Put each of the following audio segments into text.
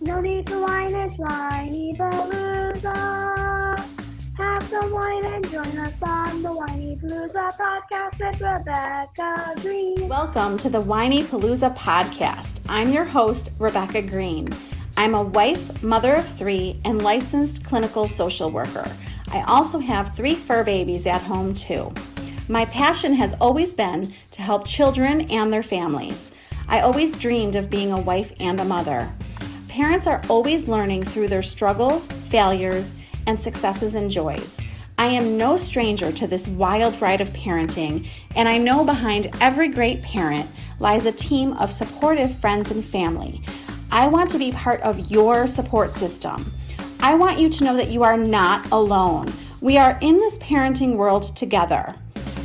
No need to whine, it's Whinypaluza. Have some wine and join us on the Whinypaluza podcast with Rebecca Greene. Welcome to the Whinypaluza podcast. I'm your host, Rebecca Greene. I'm a wife, mother of 3, and licensed clinical social worker. I also have 3 fur babies at home too. My passion has always been to help children and their families. I always dreamed of being a wife and a mother. Parents are always learning through their struggles, failures, and successes and joys. I am no stranger to this wild ride of parenting, and I know behind every great parent lies a team of supportive friends and family. I want to be part of your support system. I want you to know that you are not alone. We are in this parenting world together.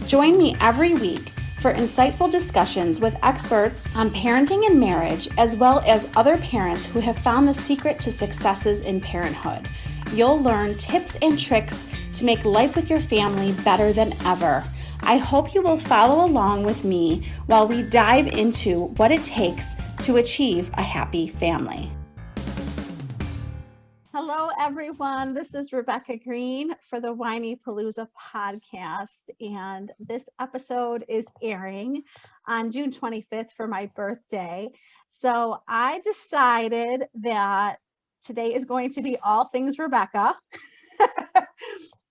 Join me every week for insightful discussions with experts on parenting and marriage, as well as other parents who have found the secret to successes in parenthood. You'll learn tips and tricks to make life with your family better than ever. I hope you will follow along with me while we dive into what it takes to achieve a happy family. Hello, everyone. This is Rebecca Greene for the Whinypaluza podcast, and this episode is airing on June 25th for my birthday. So I decided that today is going to be all things Rebecca.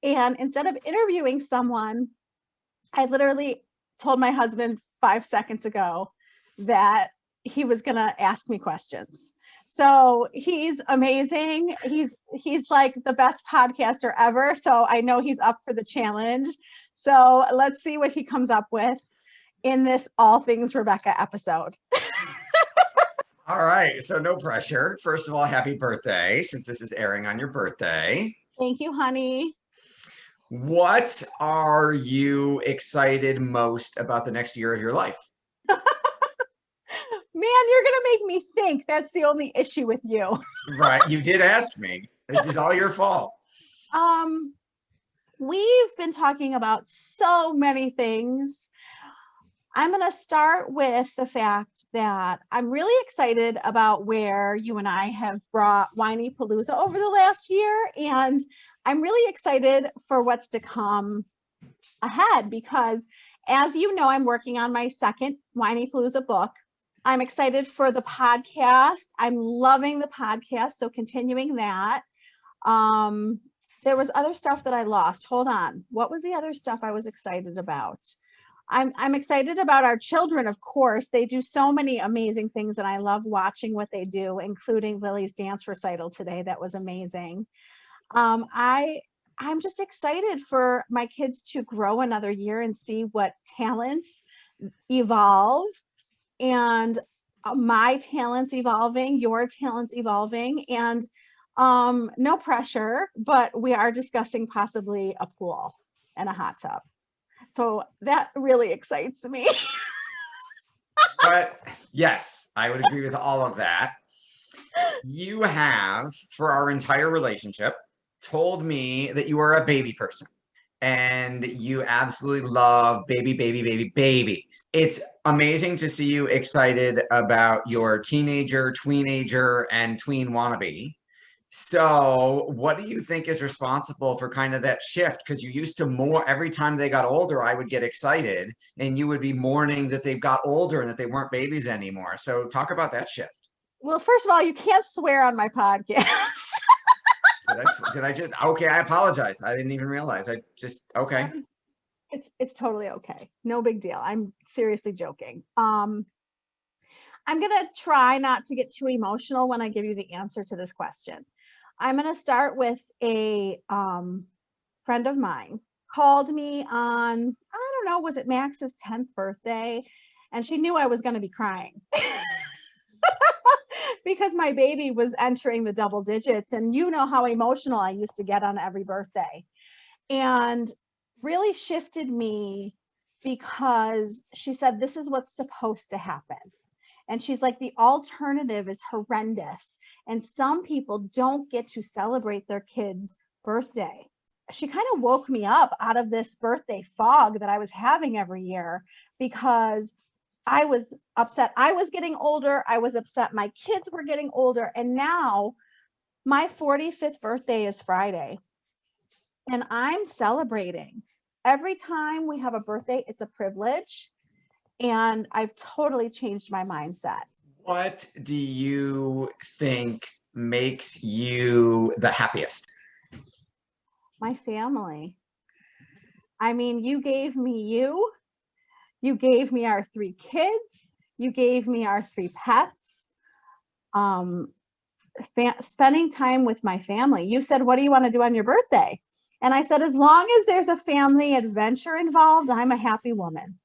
And instead of interviewing someone, I literally told my husband 5 seconds ago that he was going to ask me questions. So he's amazing. He's like the best podcaster ever. So I know he's up for the challenge. So let's see what he comes up with in this All Things Rebecca episode. All right. So no pressure. First of all, happy birthday, since this is airing on your birthday. Thank you, honey. What are you excited most about the next year of your life? Man, you're going to make me think. That's the only issue with you. Right. You did ask me. This is all your fault. We've been talking about so many things. I'm going to start with the fact that I'm really excited about where you and I have brought Whinypaluza over the last year. And I'm really excited for what's to come ahead because, as you know, I'm working on my second Whinypaluza book. I'm excited for the podcast. I'm loving the podcast, so continuing that. There was other stuff that I lost. Hold on. What was the other stuff I was excited about? I'm excited about our children, of course. They do so many amazing things, and I love watching what they do, including Lily's dance recital today. That was amazing. I'm just excited for my kids to grow another year and see what talents evolve. And my talents evolving, your talents evolving, and no pressure, but we are discussing possibly a pool and a hot tub. So that really excites me. But yes, I would agree with all of that. You have, for our entire relationship, told me that you are a baby person. And you absolutely love babies. It's amazing to see you excited about your teenager, tweenager, and tween wannabe. So what do you think is responsible for kind of that shift? Because you used to more, every time they got older, I would get excited and you would be mourning that they've got older and that they weren't babies anymore. So talk about that shift. Well, first of all, you can't swear on my podcast. Did I just, okay, I apologize. I didn't even realize. Okay. It's totally okay. No big deal. I'm seriously joking. I'm going to try not to get too emotional when I give you the answer to this question. I'm going to start with a friend of mine called me on, I don't know, was it Max's 10th birthday? And she knew I was going to be crying. Because my baby was entering the double digits, and you know how emotional I used to get on every birthday, and really shifted me because she said, this is what's supposed to happen. And she's like, the alternative is horrendous. And some people don't get to celebrate their kid's birthday. She kind of woke me up out of this birthday fog that I was having every year, because I was upset. I was getting older. I was upset. My kids were getting older. And now my 45th birthday is Friday. And I'm celebrating. Every time we have a birthday, it's a privilege. And I've totally changed my mindset. What do you think makes you the happiest? My family. I mean, you gave me you gave me our 3 kids, you gave me our 3 pets. Spending time with my family. You said, what do you want to do on your birthday? And I said, as long as there's a family adventure involved, I'm a happy woman.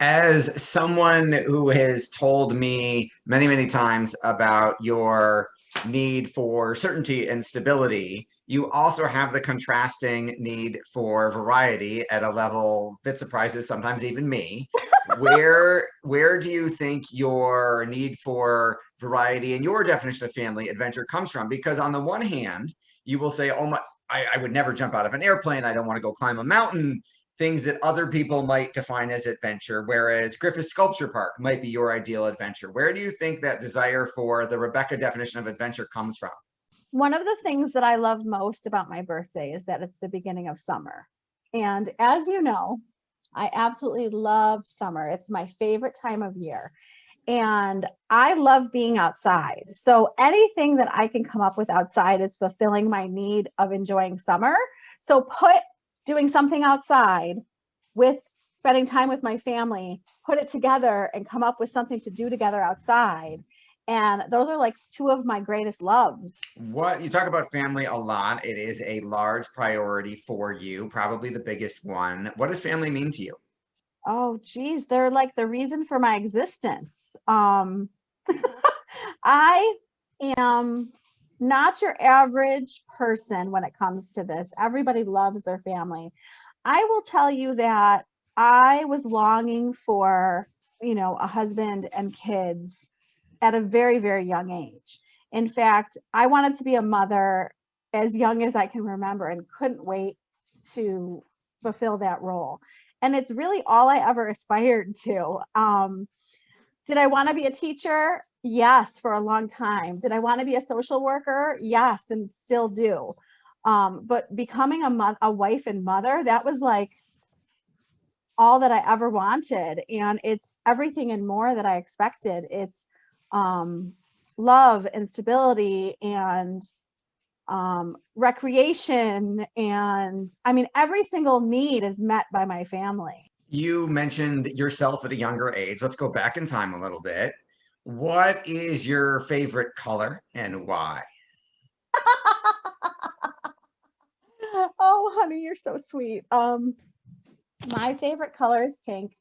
As someone who has told me many, many times about your need for certainty and stability, you also have the contrasting need for variety at a level that surprises sometimes even me. Where do you think your need for variety and your definition of family adventure comes from? Because on the one hand, you will say, oh my, I would never jump out of an airplane. I don't want to go climb a mountain, things that other people might define as adventure, whereas Griffith Sculpture Park might be your ideal adventure. Where do you think that desire for the Rebecca definition of adventure comes from? One of the things that I love most about my birthday is that it's the beginning of summer. And as you know, I absolutely love summer. It's my favorite time of year. And I love being outside. So anything that I can come up with outside is fulfilling my need of enjoying summer. So put doing something outside with spending time with my family, put it together and come up with something to do together outside. And those are like 2 of my greatest loves. What you talk about family a lot. It is a large priority for you, probably the biggest one. What does family mean to you? Oh, geez, they're like the reason for my existence. I am not your average person when it comes to this. Everybody loves their family. I will tell you that I was longing for, a husband and kids at a very, very young age. In fact, I wanted to be a mother as young as I can remember and couldn't wait to fulfill that role. And it's really all I ever aspired to. Did I want to be a teacher? Yes, for a long time. Did I want to be a social worker? Yes, and still do. But becoming a wife and mother, that was like all that I ever wanted. And it's everything and more that I expected. It's love and stability and recreation. And I mean, every single need is met by my family. You mentioned yourself at a younger age. Let's go back in time a little bit. What is your favorite color and why? Oh, honey, you're so sweet. My favorite color is pink.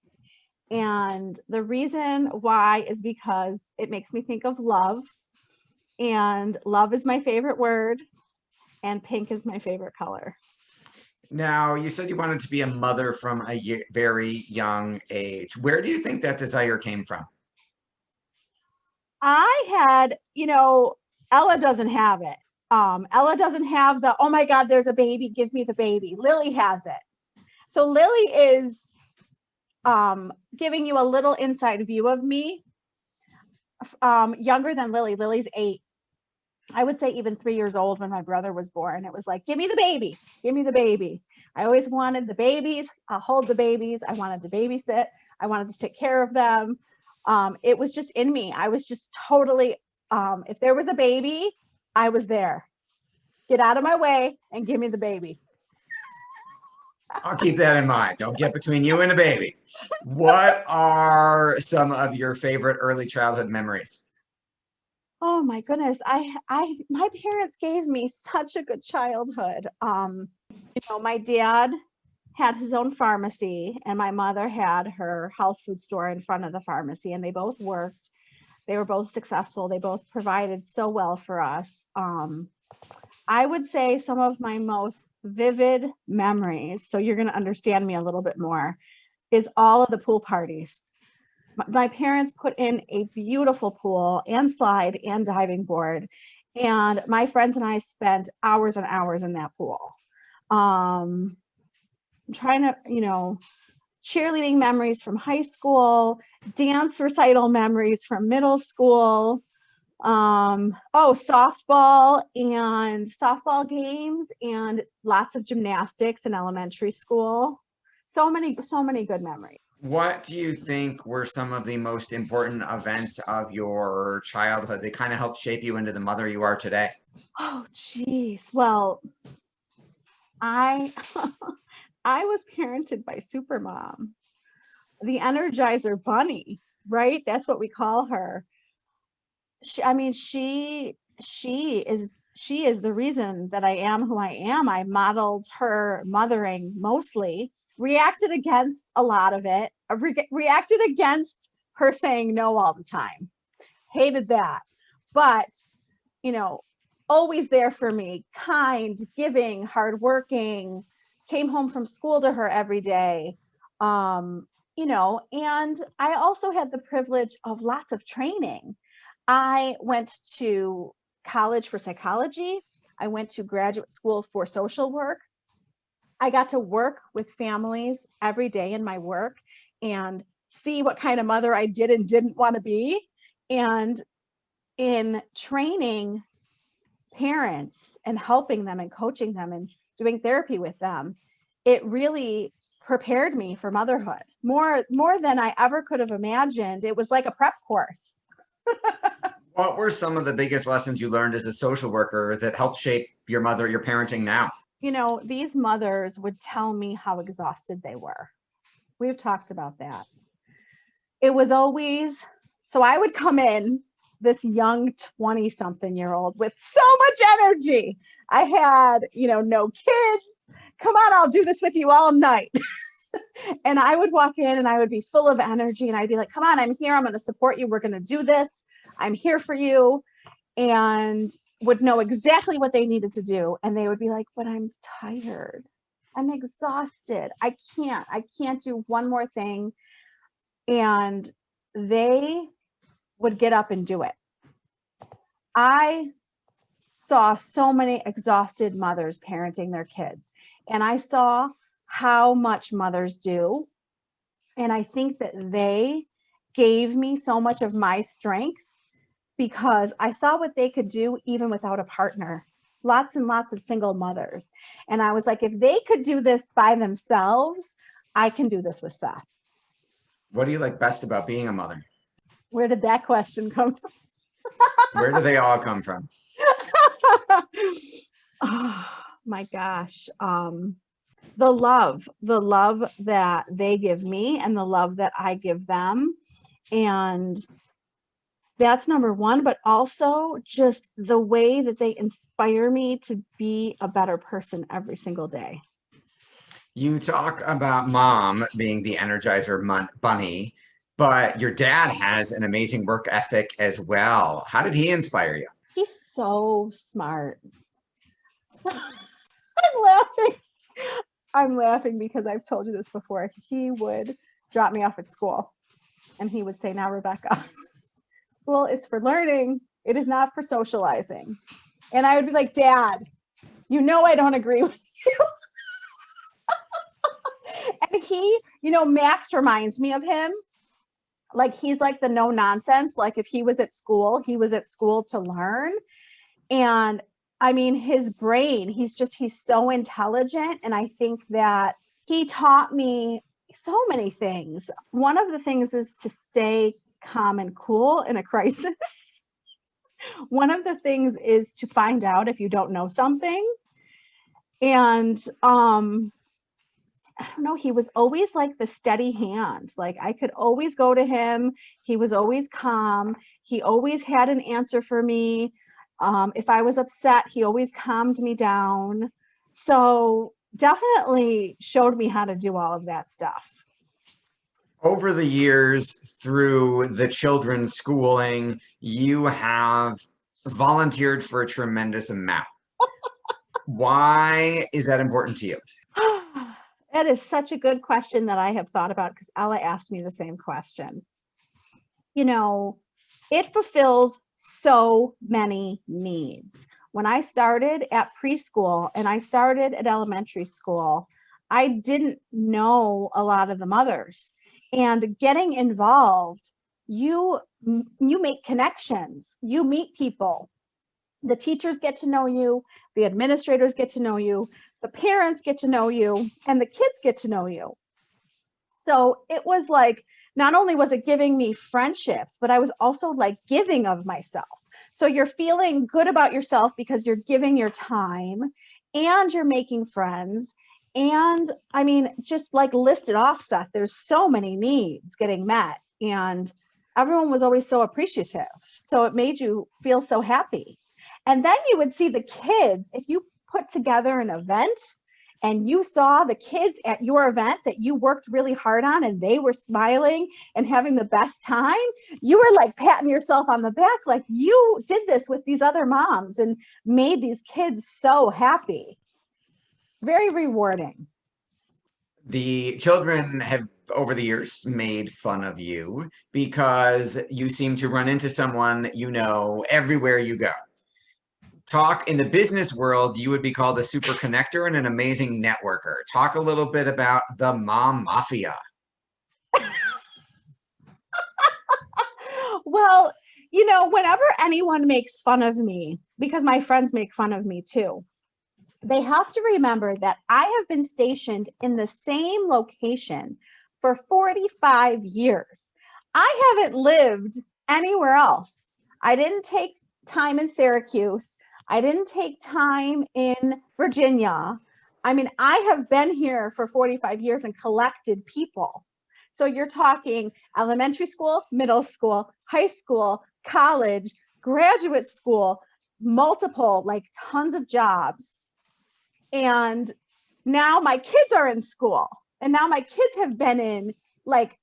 And the reason why is because it makes me think of love. And love is my favorite word. And pink is my favorite color. Now, you said you wanted to be a mother from a very young age. Where do you think that desire came from? I had, Ella doesn't have it. Ella doesn't have the, oh my God, there's a baby, give me the baby. Lily has it. So Lily is giving you a little inside view of me. Younger than Lily. Lily's 8. I would say even 3 years old when my brother was born. It was like, give me the baby, give me the baby. I always wanted the babies. I'll hold the babies. I wanted to babysit. I wanted to take care of them. It was just in me. I was just totally, if there was a baby, I was there. Get out of my way and give me the baby. I'll keep that in mind. Don't get between you and a baby. What are some of your favorite early childhood memories? Oh my goodness. My parents gave me such a good childhood. My dad had his own pharmacy and my mother had her health food store in front of the pharmacy, and they both worked. They were both successful. They both provided so well for us. I would say some of my most vivid memories, so you're going to understand me a little bit more, is all of the pool parties. My parents put in a beautiful pool and slide and diving board, and my friends and I spent hours and hours in that pool. I'm trying to, cheerleading memories from high school, dance recital memories from middle school, softball games, and lots of gymnastics in elementary school. So many good memories. What do you think were some of the most important events of your childhood that kind of helped shape you into the mother you are today? Oh, geez. Well, I was parented by Supermom, the Energizer Bunny, right? That's what we call her. She is the reason that I am who I am. I modeled her mothering mostly, reacted against a lot of it, reacted against her saying no all the time. Hated that. But, always there for me, kind, giving, hardworking, came home from school to her every day. And I also had the privilege of lots of training. I went to college for psychology. I went to graduate school for social work. I got to work with families every day in my work and see what kind of mother I did and didn't want to be. And in training parents and helping them and coaching them and doing therapy with them, it really prepared me for motherhood more than I ever could have imagined. It was like a prep course. What were some of the biggest lessons you learned as a social worker that helped shape your parenting now? These mothers would tell me how exhausted they were. We've talked about that. It was always, so I would come in, this young 20-something-year-old with so much energy. I had, no kids. Come on, I'll do this with you all night. And I would walk in and I would be full of energy and I'd be like, come on, I'm here. I'm going to support you. We're going to do this. I'm here for you. And would know exactly what they needed to do. And they would be like, but I'm tired. I'm exhausted. I can't do one more thing. And they would get up and do it. I saw so many exhausted mothers parenting their kids, and I saw how much mothers do. And I think that they gave me so much of my strength because I saw what they could do even without a partner. Lots and lots of single mothers. And I was like, if they could do this by themselves, I can do this with Seth. What do you like best about being a mother? Where did that question come from? Where do they all come from? Oh my gosh. The love that they give me and the love that I give them. And that's number one, but also just the way that they inspire me to be a better person every single day. You talk about mom being the Energizer Bunny, but your dad has an amazing work ethic as well. How did he inspire you? He's so smart. I'm laughing because I've told you this before. He would drop me off at school and he would say, now, Rebecca, school is for learning. It is not for socializing. And I would be like, Dad, I don't agree with you. And he, Max reminds me of him. Like, he's like the no nonsense. Like, if he was at school to learn. And I mean, his brain, he's so intelligent. And I think that he taught me so many things. One of the things is to stay calm and cool in a crisis. One of the things is to find out if you don't know something. And I don't know, he was always like the steady hand. Like, I could always go to him. He was always calm. He always had an answer for me. If I was upset, he always calmed me down. So definitely showed me how to do all of that stuff. Over the years, through the children's schooling, you have volunteered for a tremendous amount. Why is that important to you? That is such a good question that I have thought about, because Ella asked me the same question. It fulfills so many needs. When I started at preschool and I started at elementary school, I didn't know a lot of the mothers, and getting involved, you make connections, you meet people. The teachers get to know you, the administrators get to know you, the parents get to know you, and the kids get to know you. So it was like, not only was it giving me friendships, but I was also like giving of myself. So you're feeling good about yourself because you're giving your time and you're making friends. And I mean, just like listed off, Seth, there's so many needs getting met. And everyone was always so appreciative. So it made you feel so happy. And then you would see the kids, if you put together an event and you saw the kids at your event that you worked really hard on and they were smiling and having the best time, you were like patting yourself on the back, like you did this with these other moms and made these kids so happy. It's very rewarding. The children have, over the years, made fun of you because you seem to run into someone you know everywhere you go. Talk in the business world, you would be called a super connector and an amazing networker. Talk a little bit about the mom mafia. Well, you know, whenever anyone makes fun of me, because my friends make fun of me too, they have to remember that I have been stationed in the same location for 45 years. I haven't lived anywhere else. I didn't take time in Syracuse. I didn't take time in Virginia. I mean, I have been here for 45 years and collected people. So you're talking elementary school, middle school, high school, college, graduate school, multiple, like tons of jobs. And now my kids are in school, and now my kids have been in like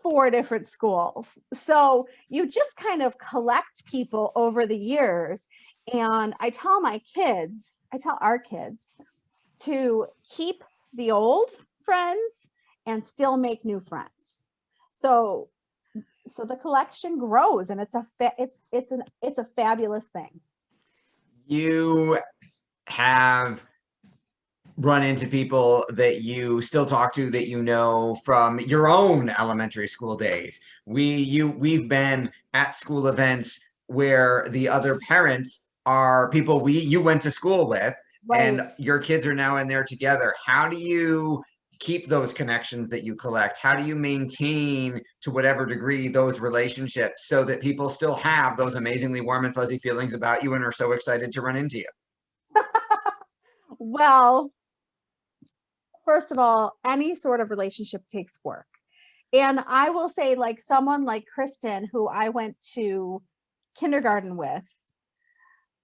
4 different schools. So you just kind of collect people over the years. And I tell our kids to keep the old friends and still make new friends. So the collection grows, and it's a fabulous thing. You have run into people that you still talk to that you know from your own elementary school days. We've been at school events where the other parents are people you went to school with, Right. and your kids are now in there together. How do you keep those connections that you collect? How do you maintain, to whatever degree, those relationships so that people still have those amazingly warm and fuzzy feelings about you and are so excited to run into you? Well, first of all, any sort of relationship takes work. And I will say, like someone like Kristen, who I went to kindergarten with,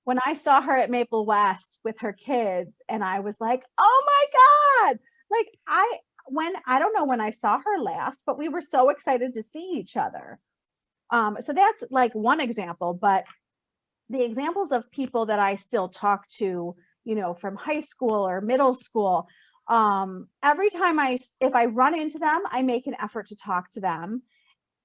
when I saw her at Maple West with her kids, and I was like, oh my God, like I don't know when I saw her last, but we were so excited to see each other. So that's like one example, but the examples of people that I still talk to, you know, from high school or middle school, every time if I run into them, I make an effort to talk to them.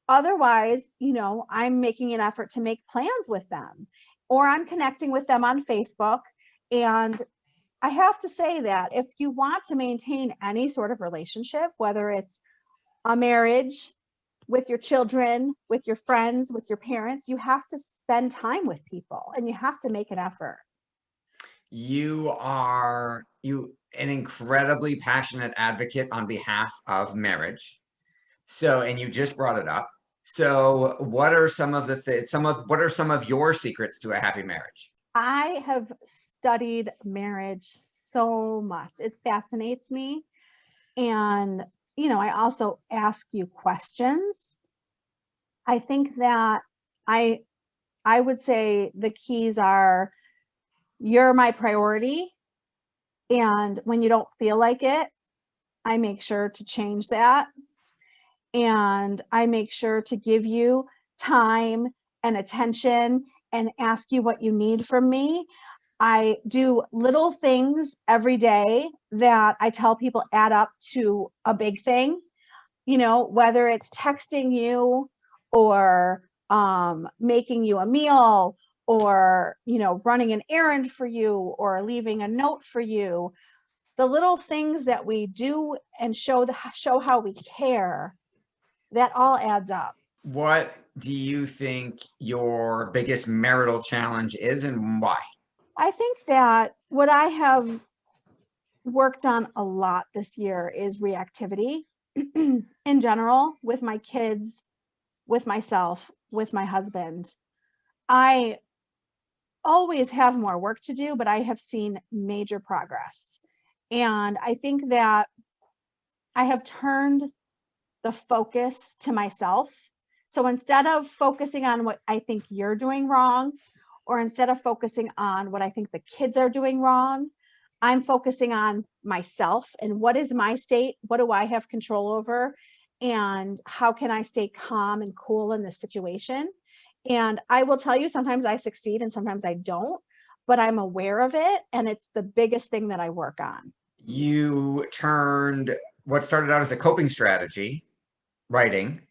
Otherwise, you know, I'm making an effort to make plans with them, or I'm connecting with them on Facebook. And I have to say that if you want to maintain any sort of relationship, whether it's a marriage, with your children, with your friends, with your parents, you have to spend time with people and you have to make an effort. You are an incredibly passionate advocate on behalf of marriage. So, and you just brought it up. So, what are some of what are some of your secrets to a happy marriage? I have studied marriage so much. It fascinates me. And, you know, I also ask you questions. I think that I would say the keys are, you're my priority. And when you don't feel like it, I make sure to change that. And I make sure to give you time and attention and ask you what you need from me. I do little things every day that I tell people add up to a big thing, you know, whether it's texting you or making you a meal, or, you know, running an errand for you, or leaving a note for you. the little things that we do and show how we care, that all adds up. What do you think your biggest marital challenge is and why? I think that what I have worked on a lot this year is reactivity in general, with my kids, with myself, with my husband. I always have more work to do, but I have seen major progress. And I think that I have turned the focus to myself. So instead of focusing on what I think you're doing wrong, or instead of focusing on what I think the kids are doing wrong, I'm focusing on myself and what is my state? What do I have control over? And how can I stay calm and cool in this situation? And I will tell you, sometimes I succeed and sometimes I don't, but I'm aware of it. And it's the biggest thing that I work on. You turned what started out as a coping strategy, writing,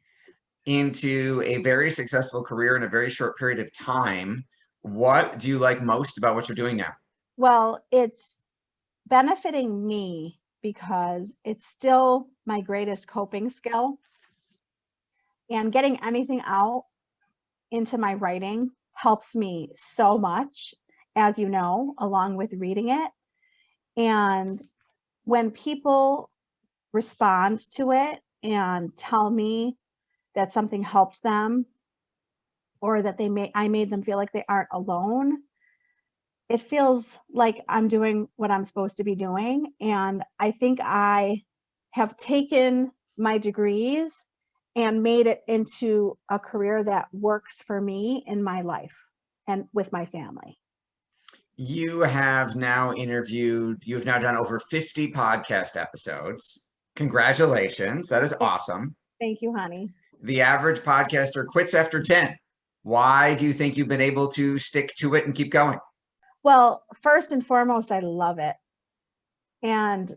into a very successful career in a very short period of time. What do you like most about what you're doing now? Well, it's benefiting me because it's still my greatest coping skill. And getting anything out into my writing helps me so much, as you know, along with reading it. And when people respond to it and tell me that something helped them, or that I made them feel like they aren't alone, it feels like I'm doing what I'm supposed to be doing. And I think I have taken my degrees and made it into a career that works for me in my life and with my family. You've now done over 50 podcast episodes. Congratulations. That is awesome. Thank you, honey. The average podcaster quits after 10. Why do you think you've been able to stick to it and keep going? Well, first and foremost, I love it. And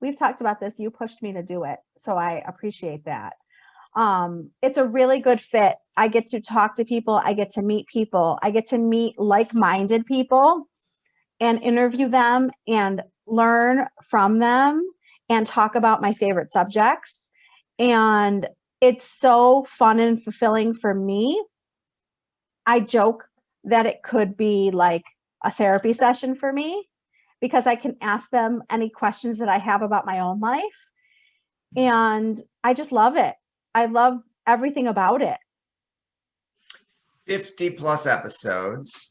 we've talked about this, you pushed me to do it. So I appreciate that. It's a really good fit. I get to talk to people. I get to meet people. I get to meet like-minded people and interview them and learn from them and talk about my favorite subjects. And it's so fun and fulfilling for me. I joke that it could be like a therapy session for me, because I can ask them any questions that I have about my own life. And I just love it. I love everything about it. 50 plus episodes.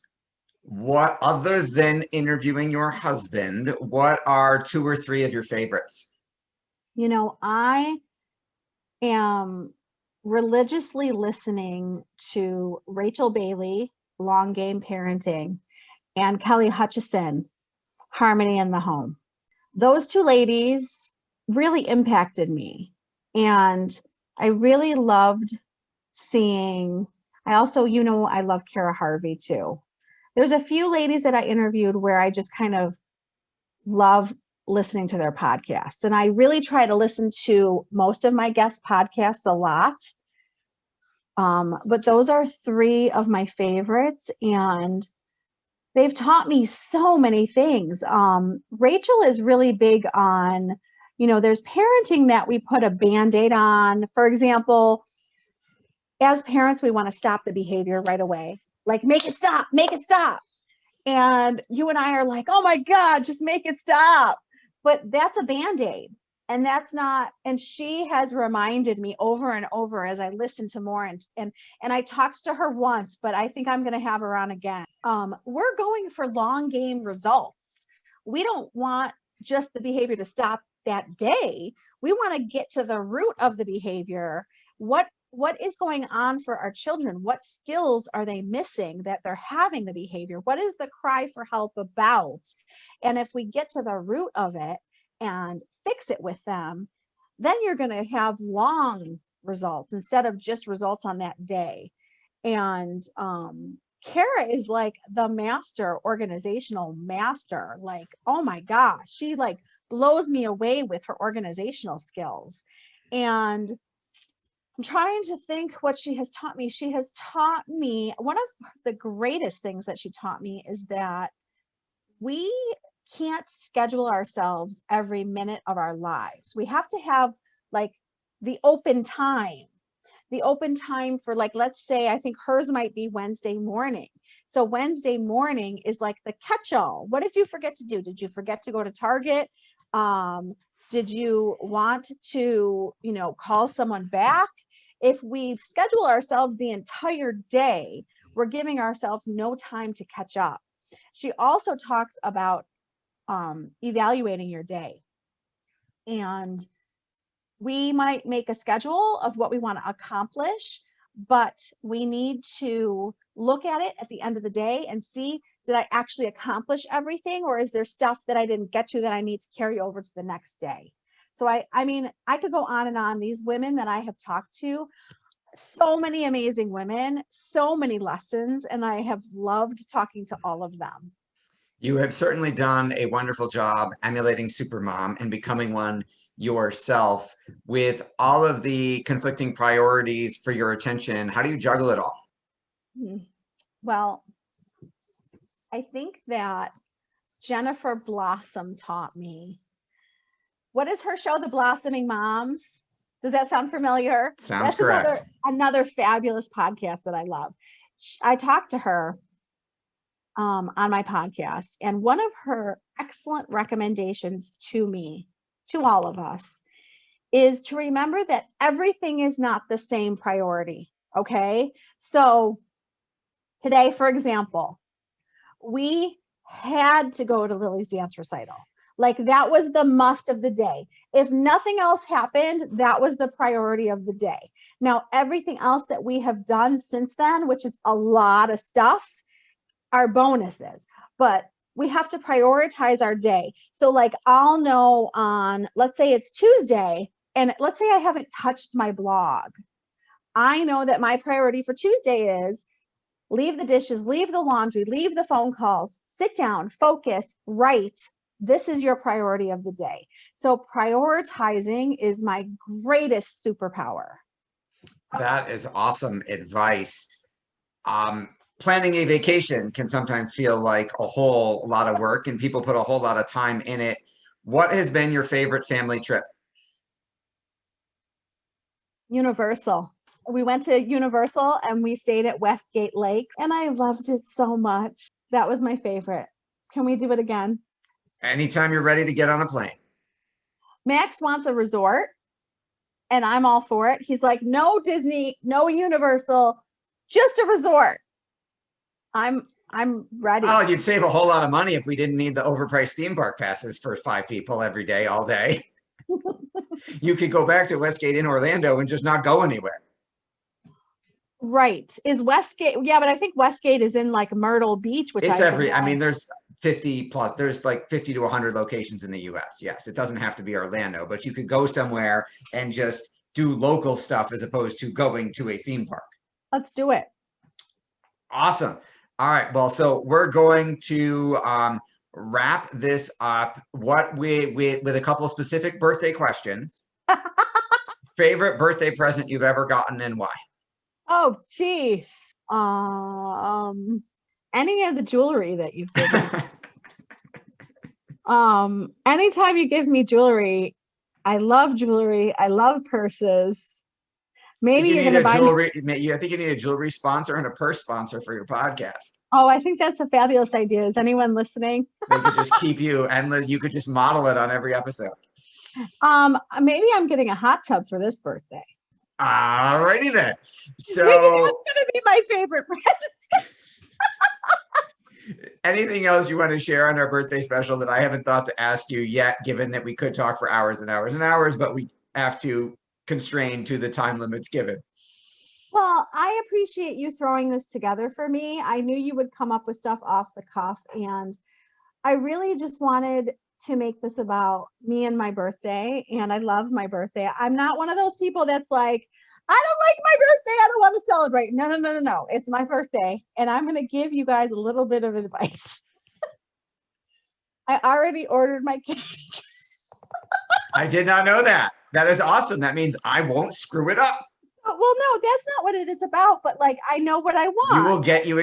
What, other than interviewing your husband, what are 2 or 3 of your favorites? You know, I am religiously listening to Rachel Bailey, Long Game Parenting, and Kelly Hutchison, Harmony in the Home. Those 2 ladies really impacted me. And I really loved seeing, I also, I love Kara Harvey too. There's a few ladies that I interviewed where I just kind of love listening to their podcasts. And I really try to listen to most of my guest podcasts a lot. But those are 3 of my favorites. And they've taught me so many things. Rachel is really big on, there's parenting that we put a Band-Aid on. For example, as parents, we want to stop the behavior right away. Like, make it stop, make it stop. And you and I are like, oh my God, just make it stop. But that's a Band-Aid. And that's not, and she has reminded me over and over as I listen to more, and I talked to her once, but I think I'm going to have her on again. We're going for long game results. We don't want just the behavior to stop that day. We want to get to the root of the behavior. What is going on for our children? What skills are they missing that they're having the behavior? What is the cry for help about? And if we get to the root of it and fix it with them, then you're going to have long results instead of just results on that day. And Kara is like the organizational master. Like, oh my gosh, she like blows me away with her organizational skills. And I'm trying to think what she has taught me. She has taught me, one of the greatest things that she taught me is that we can't schedule ourselves every minute of our lives. We have to have like the open time for, like, let's say, I think hers might be Wednesday morning. So Wednesday morning is like the catch-all. What did you forget to do? Did you forget to go to Target? Did you want to, call someone back? If we schedule ourselves the entire day, we're giving ourselves no time to catch up. She also talks about evaluating your day. And we might make a schedule of what we want to accomplish, but we need to look at it at the end of the day and see, did I actually accomplish everything, or is there stuff that I didn't get to that I need to carry over to the next day? So I mean, I could go on and on. These women that I have talked to, so many amazing women, so many lessons, and I have loved talking to all of them. You have certainly done a wonderful job emulating Supermom and becoming one yourself. With all of the conflicting priorities for your attention, how do you juggle it all? Well, I think that Jennifer Blossom taught me. What is her show, The Blossoming Moms? Does that sound familiar? Sounds correct. Another fabulous podcast that I love. I talked to her on my podcast, and one of her excellent recommendations to me, to all of us, is to remember that everything is not the same priority. Okay. So today, for example, we had to go to Lily's dance recital. Like, that was the must of the day. If nothing else happened, that was the priority of the day. Now, everything else that we have done since then, which is a lot of stuff, are bonuses, but we have to prioritize our day. So like, I'll know on, let's say it's Tuesday, and let's say I haven't touched my blog. I know that my priority for Tuesday is leave the dishes, leave the laundry, leave the phone calls, sit down, focus, write. This is your priority of the day. So prioritizing is my greatest superpower. That is awesome advice. Planning a vacation can sometimes feel like a whole lot of work, and people put a whole lot of time in it. What has been your favorite family trip? Universal. We went to Universal and we stayed at Westgate Lake, and I loved it so much. That was my favorite. Can we do it again? Anytime you're ready to get on a plane. Max wants a resort, and I'm all for it. He's like, no Disney, no Universal, just a resort. I'm ready. Oh, you'd save a whole lot of money if we didn't need the overpriced theme park passes for 5 people every day, all day. You could go back to Westgate in Orlando and just not go anywhere. Right. Is Westgate? Yeah, but I think Westgate is in like Myrtle Beach, which I mean, there's 50 plus, there's like 50 to 100 locations in the US. Yes, it doesn't have to be Orlando, but you could go somewhere and just do local stuff as opposed to going to a theme park. Let's do it. Awesome. All right. Well, so we're going to wrap this up with a couple of specific birthday questions. Favorite birthday present you've ever gotten and why? Oh, geez. Any of the jewelry that you've given. Anytime you give me jewelry, I love jewelry. I love purses. Maybe you're going to buy jewelry. I think you need a jewelry sponsor and a purse sponsor for your podcast. Oh, I think that's a fabulous idea. Is anyone listening? They could just keep you, and you could just model it on every episode. Maybe I'm getting a hot tub for this birthday. All righty then. So maybe that's going to be my favorite present. Anything else you want to share on our birthday special that I haven't thought to ask you yet, given that we could talk for hours and hours and hours, but we have to constrain to the time limits given? Well, I appreciate you throwing this together for me. I knew you would come up with stuff off the cuff, and I really just wanted to make this about me and my birthday, and I love my birthday. I'm not one of those people that's like, I don't like my birthday, I don't want to celebrate. No. It's my birthday, and I'm going to give you guys a little bit of advice. I already ordered my cake. I did not know that. That is awesome. That means I won't screw it up. Well, no, that's not what it's about. But like, I know what I You will want. get you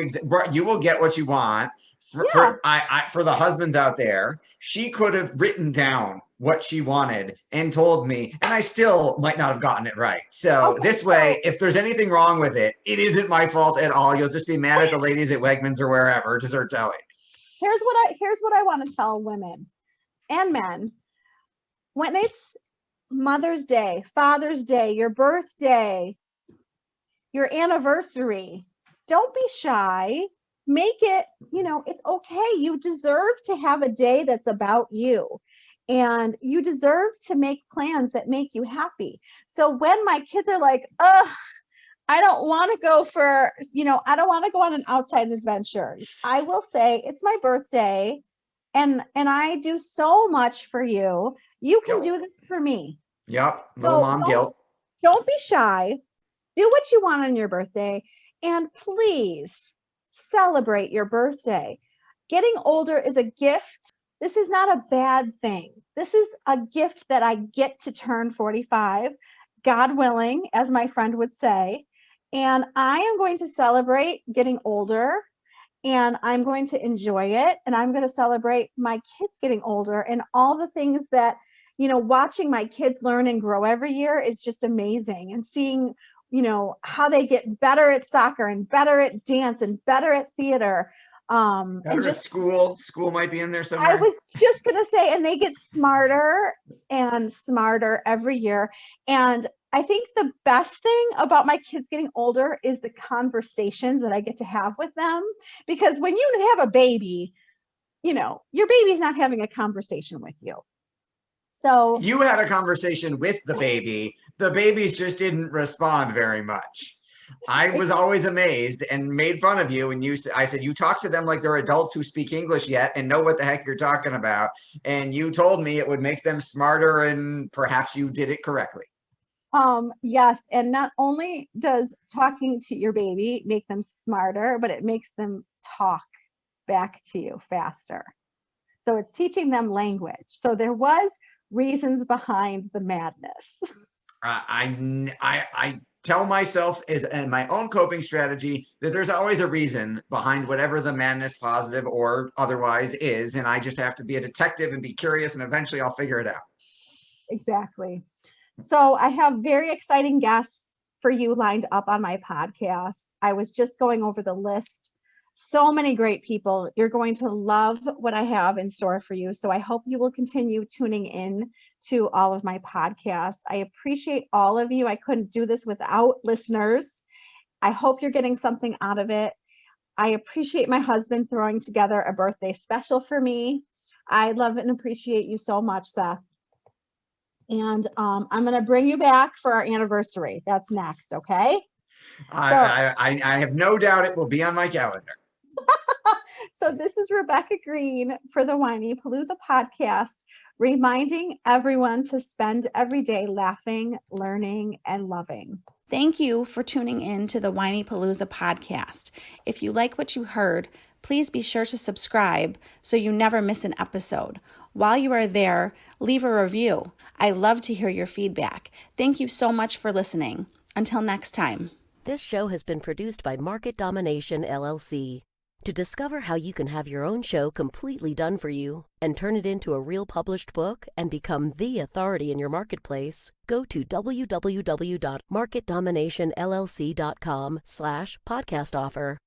will get what you want. Yeah. For the husbands out there, she could have written down what she wanted and told me, and I still might not have gotten it right. So Okay. this So way, if there's anything wrong with it, it isn't my fault at all. You'll just be mad at the ladies at Wegmans or wherever, dessert deli. here's what I want to tell women and men. When it's Mother's Day, Father's Day, your birthday, your anniversary, don't be shy. Make it, it's okay. You deserve to have a day that's about you. And you deserve to make plans that make you happy. So when my kids are like, I don't want to go I don't want to go on an outside adventure, I will say, it's my birthday and I do so much for you. You can do this for me. Yep. Little So mom guilt. don't be shy. Do what you want on your birthday, and please celebrate your birthday. Getting older is a gift. This is not a bad thing. This is a gift that I get to turn 45, God willing, as my friend would say. And I am going to celebrate getting older, and I'm going to enjoy it. And I'm going to celebrate my kids getting older and all the things that, watching my kids learn and grow every year is just amazing. And seeing, how they get better at soccer and better at dance and better at theater. Better And at just, school. School might be in there I somewhere. was just going to say, and they get smarter and smarter every year. And I think the best thing about my kids getting older is the conversations that I get to have with them. Because when you have a baby, your baby's not having a conversation with you. So You had a conversation with the baby. The babies just didn't respond very much. I was always amazed and made fun of you. And I said, you talk to them like they're adults who speak English yet and know what the heck you're talking about. And you told me it would make them smarter, and perhaps you did it correctly. yes. And not only does talking to your baby make them smarter, but it makes them talk back to you faster. So it's teaching them language. So there was reasons behind the madness. I tell myself as my own coping strategy that there's always a reason behind whatever the madness, positive or otherwise, is. And I just have to be a detective and be curious, and eventually I'll figure it out. Exactly. So I have very exciting guests for you lined up on my podcast. I was just going over the list. So many great people. You're going to love what I have in store for you. So I hope you will continue tuning in to all of my podcasts. I appreciate all of you. I couldn't do this without listeners. I hope you're getting something out of it. I appreciate my husband throwing together a birthday special for me. I love and appreciate you so much, Seth. And I'm going to bring you back for our anniversary. That's next, okay? I have no doubt it will be on my calendar. So this is Rebecca Greene for the Whinypaluza podcast, reminding everyone to spend every day laughing, learning, and loving. Thank you for tuning in to the Whinypaluza podcast. If you like what you heard, please be sure to subscribe so you never miss an episode. While you are there, leave a review. I love to hear your feedback. Thank you so much for listening. Until next time. This show has been produced by Market Domination, LLC. To discover how you can have your own show completely done for you and turn it into a real published book and become the authority in your marketplace, go to www.marketdominationllc.com/podcast offer.